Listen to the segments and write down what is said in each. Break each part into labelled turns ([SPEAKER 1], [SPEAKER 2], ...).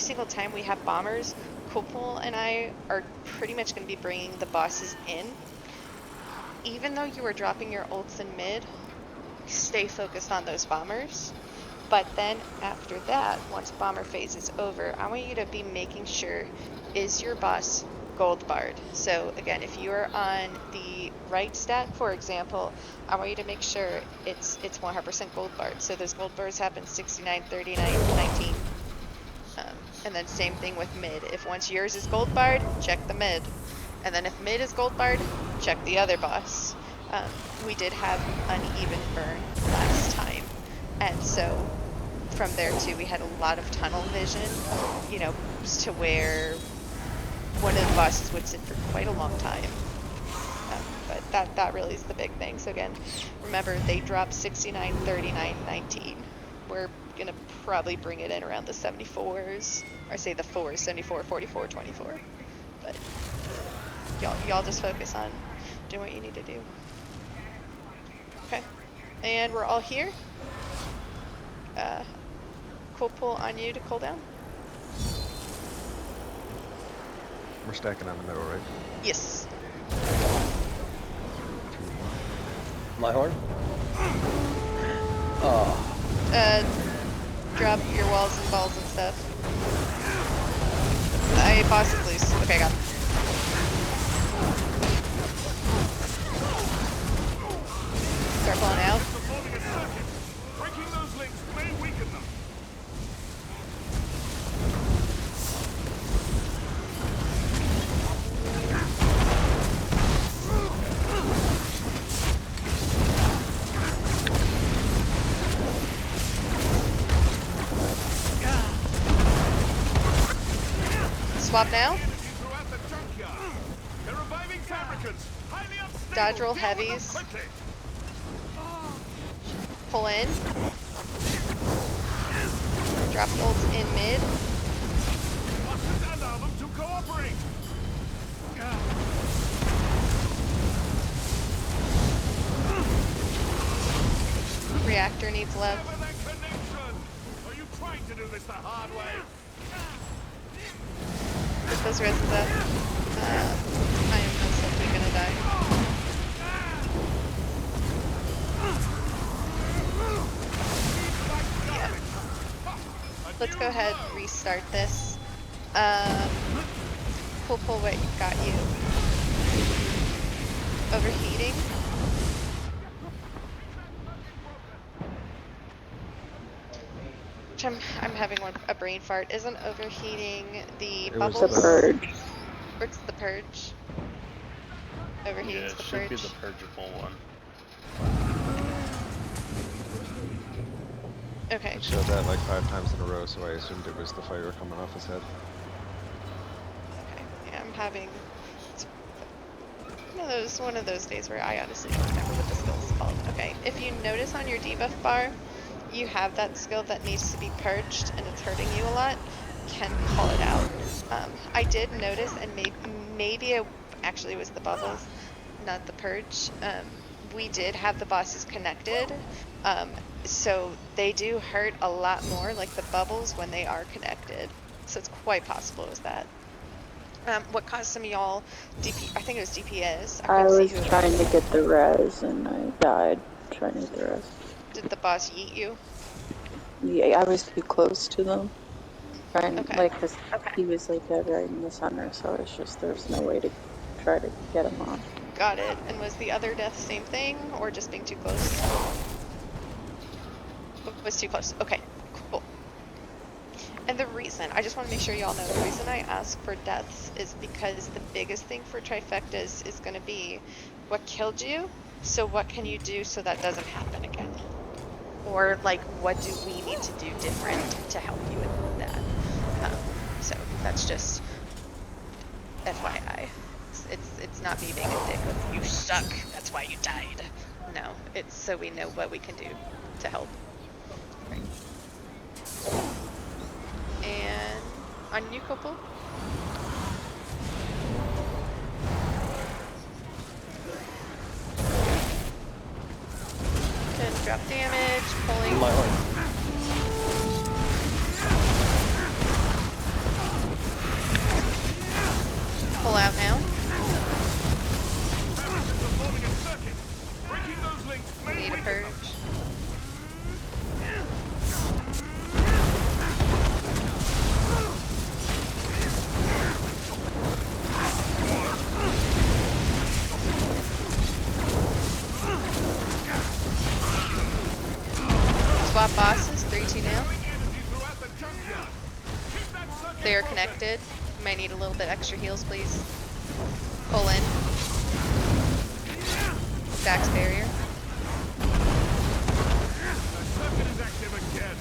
[SPEAKER 1] single time we have bombers, Kupal and I are pretty much going to be bringing the bosses in. Even though you are dropping your ults in mid, stay focused on those bombers. But then after that, once bomber phase is over, I want you to be making sure, is your boss gold barred? So again, if you are on the right stack, for example, I want you to make sure it's 100% gold barred. So those gold bars happen 69, 39, 19. And then same thing with mid. If once yours is gold barred, check the mid. And then if mid is gold barred, check the other boss. We did have uneven burn last time. And so from there too, we had a lot of tunnel vision, you know, to where one of the bosses would sit for quite a long time. But that really is the big thing. So again, remember they drop 69, 39, 19. We're gonna probably bring it in around the 74s, or say the 4s, 74, 44, 24. But y'all just focus on doing what you need to do. Okay, and we're all here. Cool pull on you to cool down.
[SPEAKER 2] We're stacking on the middle, right?
[SPEAKER 1] Yes.
[SPEAKER 3] My horn? Oh.
[SPEAKER 1] Drop your walls and balls and stuff. Boss is loose. Okay, got him. Start pulling out.
[SPEAKER 4] Breaking those links may weaken them.
[SPEAKER 1] Swap now. Dodge roll heavies. Pull in. Drop ults in mid. Reactor needs love.
[SPEAKER 4] Are you trying to do this the hard way?
[SPEAKER 1] Get those reses up. I am most likely gonna die. Yeah. Let's go ahead and restart this. Pull what got you. Overheating. Which I'm having a brain fart. Isn't overheating the bubbles?
[SPEAKER 2] Was
[SPEAKER 5] the purge.
[SPEAKER 1] Or it's the purge? Overheating's the purge.
[SPEAKER 6] Should be the purgeable one.
[SPEAKER 1] Okay.
[SPEAKER 2] It showed that like 5 times in a row, so I assumed it was the fire coming off his head.
[SPEAKER 1] Okay. Yeah, I'm having one of those days where I honestly don't remember what the skill is called. Okay. If you notice on your debuff bar, you have that skill that needs to be purged and it's hurting you a lot, can call it out. I did notice, and maybe it actually was the bubbles, not the purge. We did have the bosses connected, so they do hurt a lot more, like the bubbles, when they are connected. So it's quite possible it was that. What caused some of y'all DP? I think it was DPS.
[SPEAKER 5] I was trying to get the res and I died trying to get the res.
[SPEAKER 1] Did the boss yeet you?
[SPEAKER 5] Yeah, I was too close to them. Trying,
[SPEAKER 1] Okay.
[SPEAKER 5] like, cause he was like dead right in the center, so it's just there's no way to try to get him off.
[SPEAKER 1] Got it. And was the other death same thing, or just being too close? Was too close. Okay, cool. And the reason, I just want to make sure y'all know, the reason I ask for deaths is because the biggest thing for trifectas is going to be what killed you, so what can you do so that doesn't happen again? Or like, what do we need to do different to help you with that? So that's just FYI. It's not me being a dick of, you suck, that's why you died. No, it's so we know what we can do to help. Right. And on you, couple. Then drop damage, pulling.
[SPEAKER 3] My horn.
[SPEAKER 1] They are connected. You might need a little bit extra heals, please. Pull in. Stacks barrier.
[SPEAKER 4] The circuit is active again.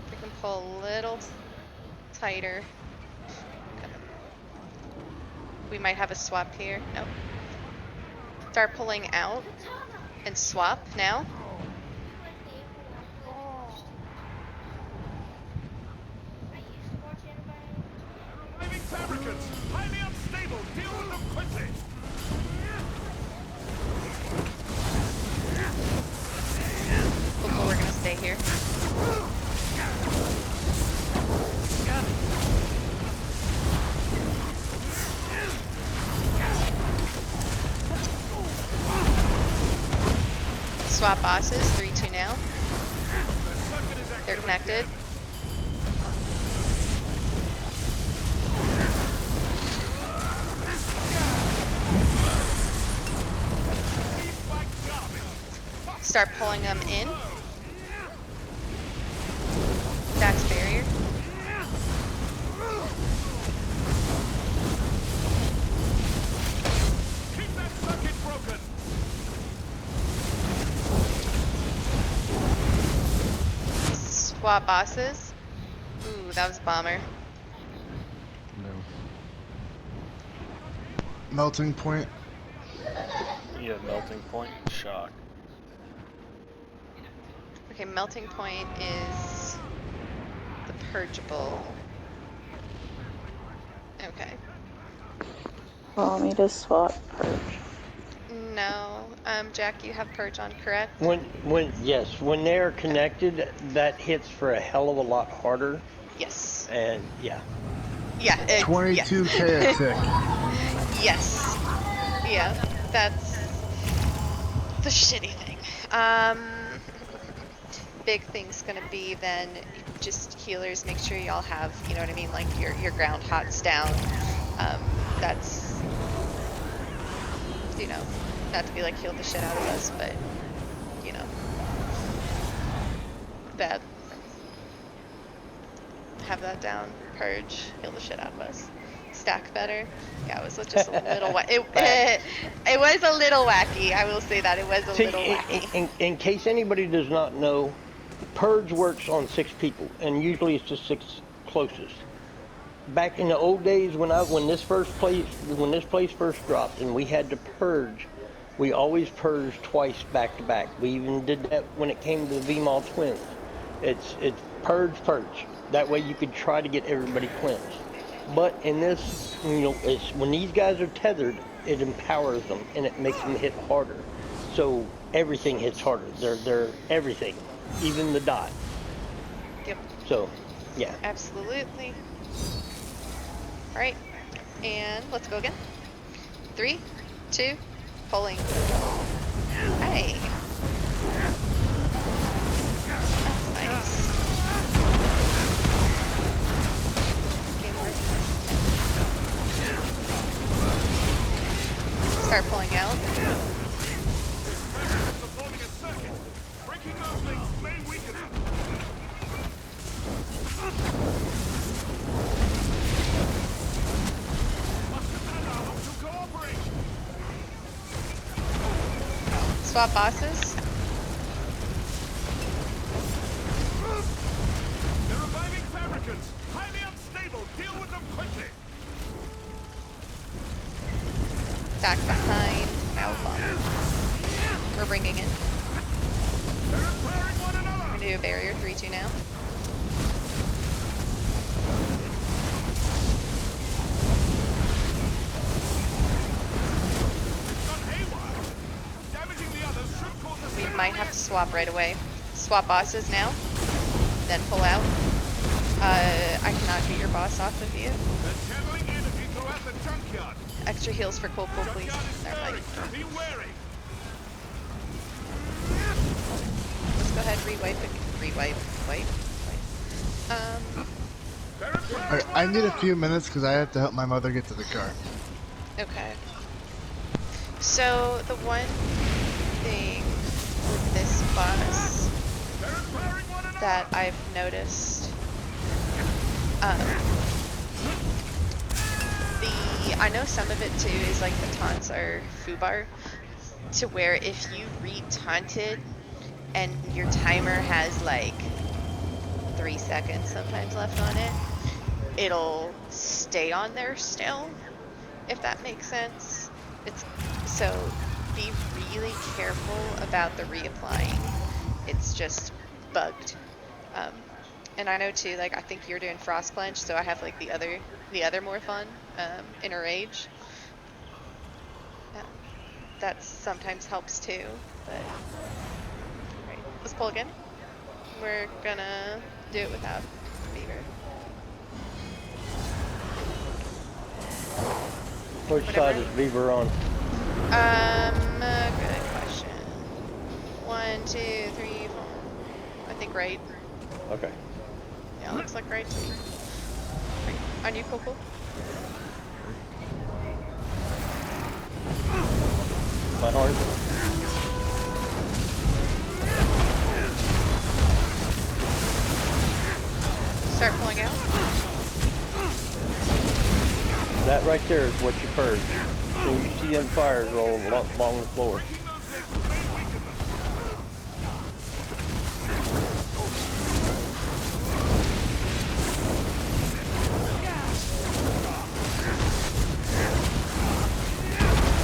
[SPEAKER 1] We can pull a little tighter. We might have a swap here. Nope. Start pulling out and swap now.
[SPEAKER 4] Reviving fabricants. Highly unstable. Deal with them quickly.
[SPEAKER 1] Cool, we're gonna stay here. Swap bosses, 3-2 now.
[SPEAKER 4] The circuit is active.
[SPEAKER 1] They're connected.
[SPEAKER 4] Beat like garbage.
[SPEAKER 1] Start pulling them in. Stacks barrier.
[SPEAKER 4] Keep that circuit broken.
[SPEAKER 1] Swap bosses. Ooh, that was a bomber.
[SPEAKER 2] No.
[SPEAKER 6] Melting point.
[SPEAKER 3] Yeah, melting point, shock.
[SPEAKER 1] Okay, melting point is the purgeable. Okay.
[SPEAKER 5] Want me to swap purge?
[SPEAKER 1] No, Jack, you have purge on, correct?
[SPEAKER 3] Yes, when they're connected, that hits for a hell of a lot harder.
[SPEAKER 1] Yes.
[SPEAKER 3] And yeah,
[SPEAKER 1] Yeah.
[SPEAKER 6] 22k a tick.
[SPEAKER 1] Yes. Yeah, that's the shitty thing. Big thing's gonna be then just healers. Make sure y'all have, you know what I mean, like your ground hots down. That's, you know, not to be like heal the shit out of us, but you know, bad. Have that down. Purge. Heal the shit out of us. Stack better. Yeah, it was just a little it was a little wacky. I will say that it was a
[SPEAKER 3] see,
[SPEAKER 1] little wacky.
[SPEAKER 3] in case anybody does not know, purge works on 6 people, and usually it's the 6 closest. Back in the old days when this place first dropped and we had to purge, we always purged twice back to back. We even did that when it came to the VMAL twins. It's purge. That way you could try to get everybody cleansed. But in this, it's when these guys are tethered, it empowers them and it makes them hit harder. So everything hits harder. They're everything, even the dot.
[SPEAKER 1] Yep.
[SPEAKER 3] So, yeah.
[SPEAKER 1] Absolutely. All right, and let's go again. 3, 2, pulling. Hey. That's nice. Start pulling out.
[SPEAKER 4] Fabricants are forming a circuit. Breaking those links may weaken them.
[SPEAKER 1] Swap bosses.
[SPEAKER 4] They're reviving fabricants. Highly unstable. Deal with them quickly.
[SPEAKER 1] Back behind. Now bomb. We're bringing in.
[SPEAKER 4] They're repairing one
[SPEAKER 1] We're
[SPEAKER 4] another.
[SPEAKER 1] gonna do a barrier 3-2 now.
[SPEAKER 4] It's gone haywire. Damaging the others should cause a
[SPEAKER 1] We
[SPEAKER 4] serious
[SPEAKER 1] might have to
[SPEAKER 4] reaction.
[SPEAKER 1] swap right away. Swap bosses now. Then pull out. I cannot get your boss off of you.
[SPEAKER 4] They're channeling energy throughout the junkyard.
[SPEAKER 1] Extra heals for Cool, please.
[SPEAKER 4] Junkyard is
[SPEAKER 1] Never mind.
[SPEAKER 4] stirring. Be wary.
[SPEAKER 1] Let's go ahead, rewipe. Wipe.
[SPEAKER 4] They're repairing
[SPEAKER 6] Alright,
[SPEAKER 4] one
[SPEAKER 6] I need a
[SPEAKER 4] another.
[SPEAKER 6] few minutes because I have to help my mother get to the car.
[SPEAKER 1] Okay. So the one thing with this that I've noticed. Um, I know some of it too is like the taunts are foobar, to where if you re-taunted and your timer has like 3 seconds sometimes left on it, it'll stay on there still, if that makes sense. It's so be really careful about the reapplying. It's just bugged. Um, and I know too, like I think you're doing frost clench, so I have like the other more fun, inner rage. Um, that sometimes helps too. But alright, let's pull again. We're gonna do it without Beaver.
[SPEAKER 3] Which side
[SPEAKER 1] Whatever.
[SPEAKER 3] is Beaver on?
[SPEAKER 1] Good question. 1, 2, 3, 4. I think right.
[SPEAKER 3] Okay.
[SPEAKER 1] Yeah, looks like right to me. Right. On you, Coco.
[SPEAKER 3] My heart.
[SPEAKER 1] Start pulling out.
[SPEAKER 3] That right there is what you purge. So you see them fires roll along the floor.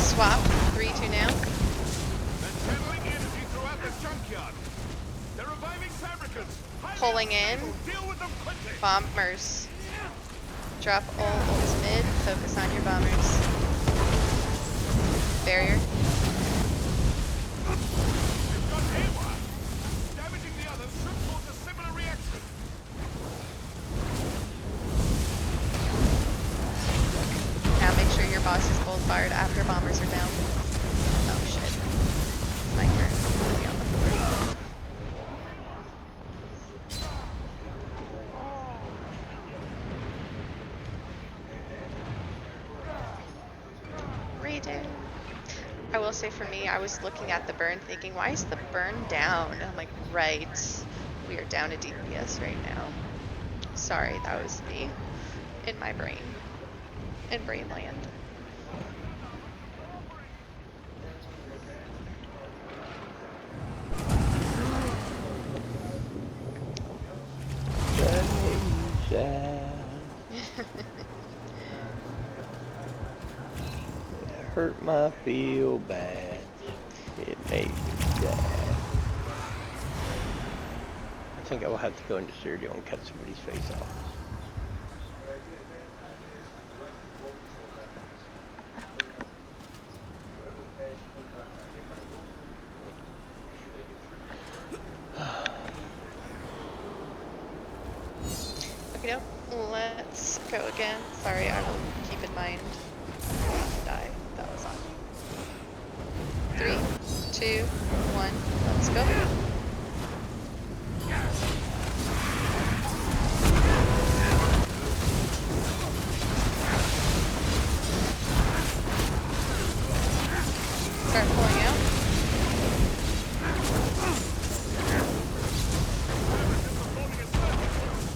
[SPEAKER 1] Swap. 3, 2 now.
[SPEAKER 4] Channeling energy throughout the junkyard. They're reviving fabricants. Highly
[SPEAKER 1] Pulling in.
[SPEAKER 4] unstable. Deal with them quickly.
[SPEAKER 1] Bombers. Drop ults mid. Focus on your bombers. Barrier.
[SPEAKER 4] They've got haywire. Damaging the others should cause a similar reaction.
[SPEAKER 1] Now make sure your boss is gold fired after bombers are down. Oh shit. My turn. Be on the floor. Redo. I will say for me, I was looking at the burn thinking, why is the burn down? And I'm like, right. We are down a DPS right now. Sorry, that was me. In my brain. In brainland.
[SPEAKER 3] It hurt my feel bad. It made me sad. I think I will have to go into studio and cut somebody's face off.
[SPEAKER 1] Okay, let's go again. Sorry, I will keep in mind. Die. That was on. 3, 2, 1. Let's go. Start pulling out.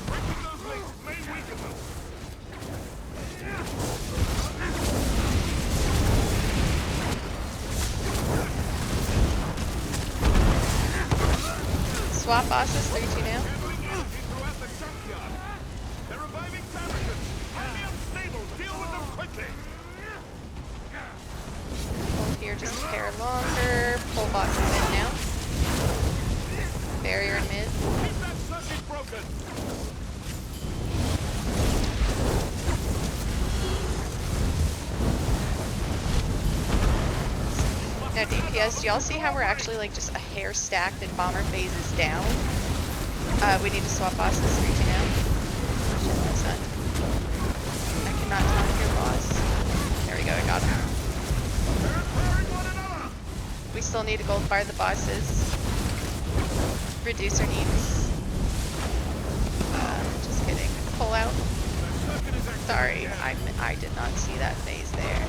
[SPEAKER 4] Breaking those links may weaken them.
[SPEAKER 1] Swap bosses. 3, 2 now.
[SPEAKER 4] Channeling energy throughout the junkyard. They're reviving fabricants. Highly unstable. Deal with them quickly.
[SPEAKER 1] Hold here just a hair longer. Pull bosses in now. Barrier in mid.
[SPEAKER 4] Keep that circuit broken.
[SPEAKER 1] Now DPS, do y'all see how we're actually like just a hair stacked and bomber phases down? We need to swap bosses. 3, 2 now. Shit, my son. I cannot taunt your boss. There we go, I got him.
[SPEAKER 4] They're repairing one another.
[SPEAKER 1] We still need to gold fire the bosses. Reducer needs. Just kidding. Pull out.
[SPEAKER 4] Circuit is active.
[SPEAKER 1] Sorry, I did not see that phase there.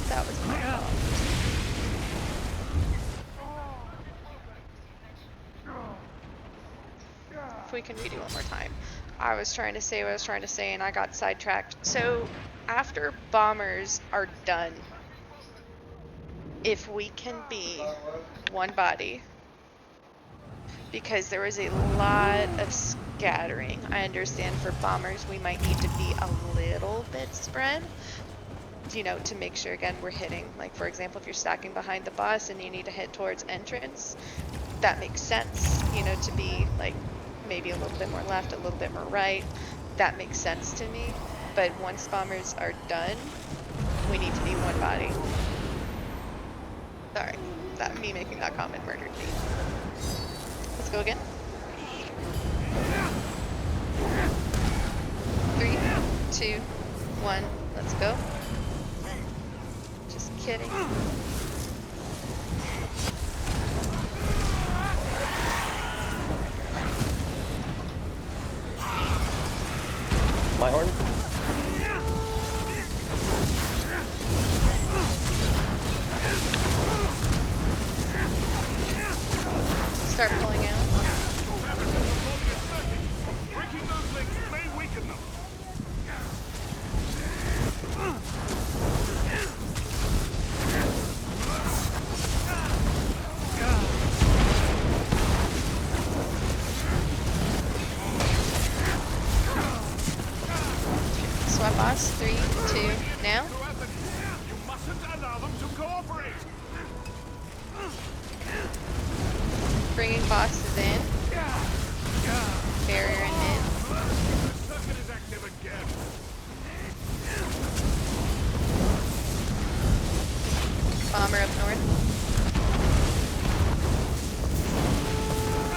[SPEAKER 1] That was my fault. if we can redo one more time. I was trying to say what I was trying to say and I got sidetracked. So after bombers are done, if we can be one body, because there was a lot of scattering. I understand for bombers we might need to be a little bit spread, you know, to make sure again we're hitting. Like for example, if you're stacking behind the boss and you need to hit towards entrance, that makes sense, you know, to be like maybe a little bit more left, a little bit more right. That makes sense to me. But once bombers are done, we need to be one body. Sorry, that me making that comment murdered me. Let's go again. 3, 2, 1, let's go. Just kidding.
[SPEAKER 3] My horn.
[SPEAKER 1] Start pulling out.
[SPEAKER 4] Breaking those links may weaken them.
[SPEAKER 1] Swap boss. 3, 2, now.
[SPEAKER 4] You mustn't allow them to cooperate.
[SPEAKER 1] Bringing bosses in. Barrier in mid.
[SPEAKER 4] The circuit is active again.
[SPEAKER 1] Bomber up north.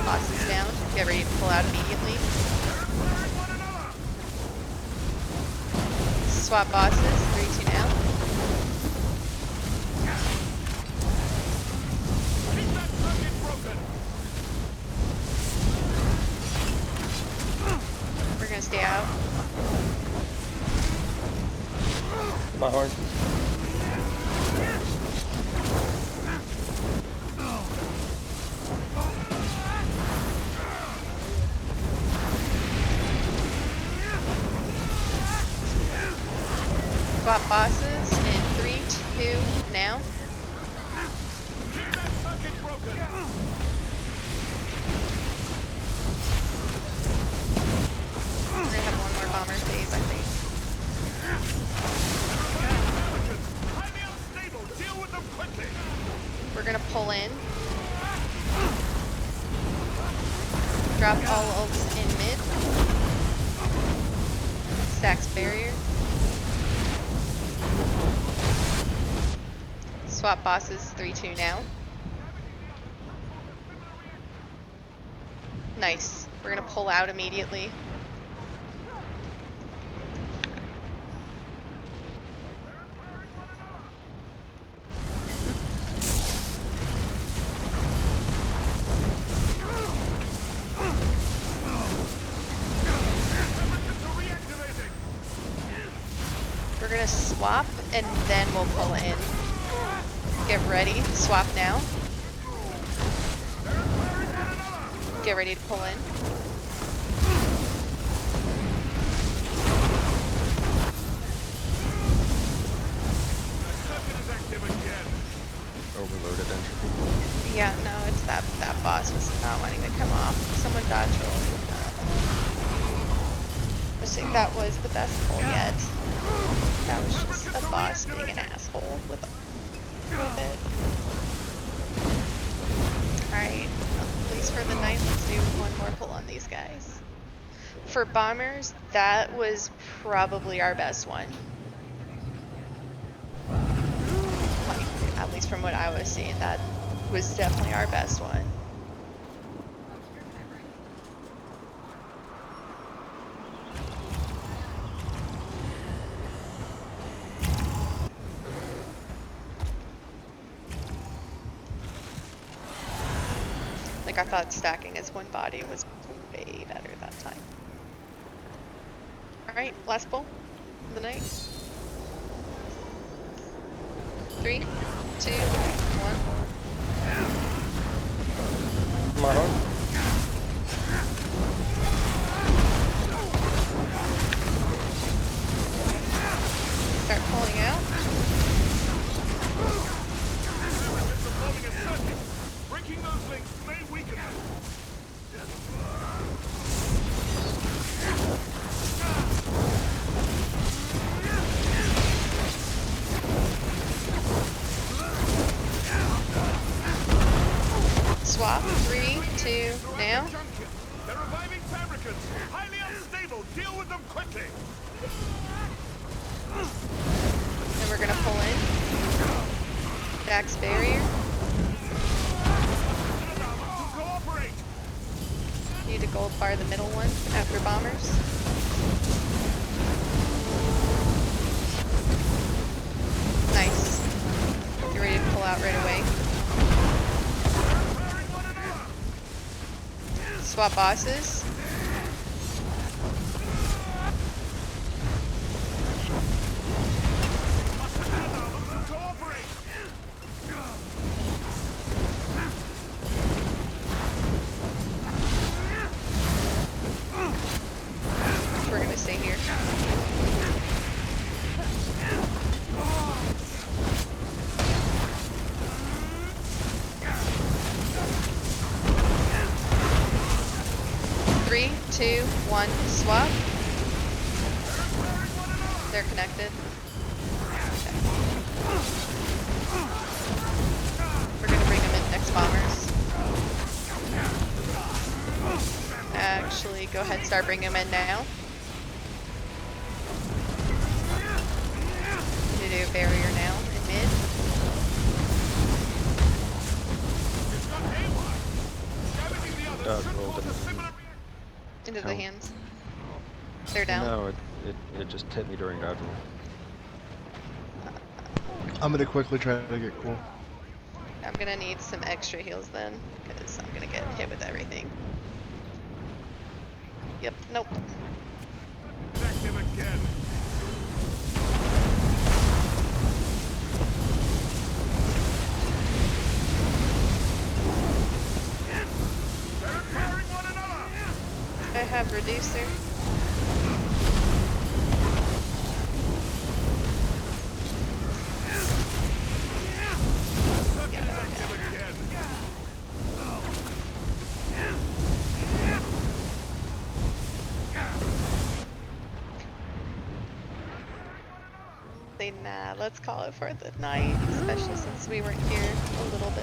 [SPEAKER 1] Boss is down. Get ready to pull out immediately.
[SPEAKER 4] One another.
[SPEAKER 1] Swap bosses. 3, 2 now.
[SPEAKER 4] Keep that circuit broken.
[SPEAKER 1] We're gonna stay out.
[SPEAKER 3] My horn.
[SPEAKER 1] Swap bosses in 3, 2 now.
[SPEAKER 4] Keep that circuit broken.
[SPEAKER 1] We're gonna have one more bomber phase, I think.
[SPEAKER 4] Highly unstable. Deal with them quickly.
[SPEAKER 1] We're gonna pull in. Drop all ults in mid. Stacks barrier. Swap bosses 3, 2 now. Nice. We're gonna pull out immediately. We're gonna swap and then we'll pull in. Get ready. Swap now. Get ready to pull in.
[SPEAKER 2] Overloaded entropy.
[SPEAKER 1] Yeah, no, it's that boss was not wanting to come off. Someone dodge rolled. I think that was the best pull yet. That was just a boss being an asshole with it. Alright, at least for the night, let's do one more pull on these guys. For bombers, that was probably our best one. Like, at least from what I was seeing, that was definitely our best one. Like, I thought stacking as one body was way better that time. Alright, last pull of the night. 3, 2, 1.
[SPEAKER 3] My horn.
[SPEAKER 1] Swap. 3, 2, now.
[SPEAKER 4] Junction. They're reviving fabricants. Highly unstable. Deal with them quickly.
[SPEAKER 1] Then we're gonna pull in. Dax barrier.
[SPEAKER 4] Cooperate.
[SPEAKER 1] Need to gold bar the middle one after bombers. Nice. Get ready to pull out right away. Swap bosses.
[SPEAKER 4] Cooperate.
[SPEAKER 1] We're gonna stay here. Three, two, one, swap. They're connected. Okay. We're gonna bring them in next bombers. Actually, go ahead and start bringing them in now. You do a barrier now in mid.
[SPEAKER 2] Rolled in.
[SPEAKER 1] Into the
[SPEAKER 2] Count.
[SPEAKER 1] hands. They're down.
[SPEAKER 2] No, it just hit me during dodge roll.
[SPEAKER 6] I'm gonna quickly try to get cool.
[SPEAKER 1] I'm gonna need some extra heals then, because I'm gonna get hit with everything. Yep, nope.
[SPEAKER 4] Active again. They're repairing one another.
[SPEAKER 1] I have reducer.
[SPEAKER 4] Active again.
[SPEAKER 1] Say nah, let's call it for the night, especially since we weren't here a little bit